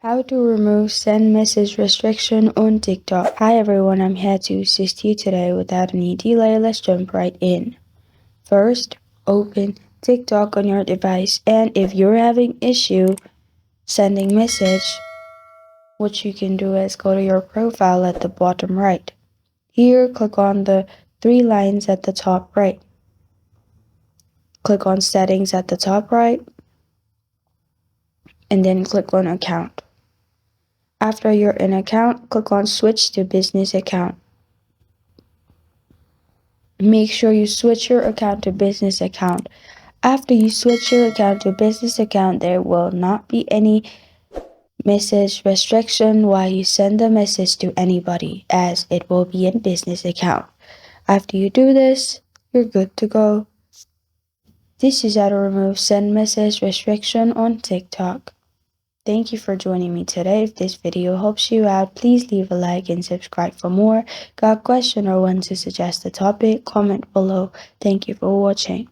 How to remove send message restriction on TikTok. Hi everyone, I'm here to assist you today. Without any delay, let's jump right in. First, open TikTok on your device, and if you're having issue sending message, what you can do is go to your profile at the bottom right. Here, click on the three lines at the top right. Click on settings at the top right, and then click on account. After you're in account, click on switch to business account. Make sure you switch your account to business account. After you switch your account to business account, there will not be any message restriction while you send the message to anybody, as it will be in business account. After you do this, you're good to go. This is how to remove send message restriction on TikTok. Thank you for joining me today. If this video helps you out, please leave a like and subscribe for more. Got a question or want to suggest a topic? Comment below. Thank you for watching.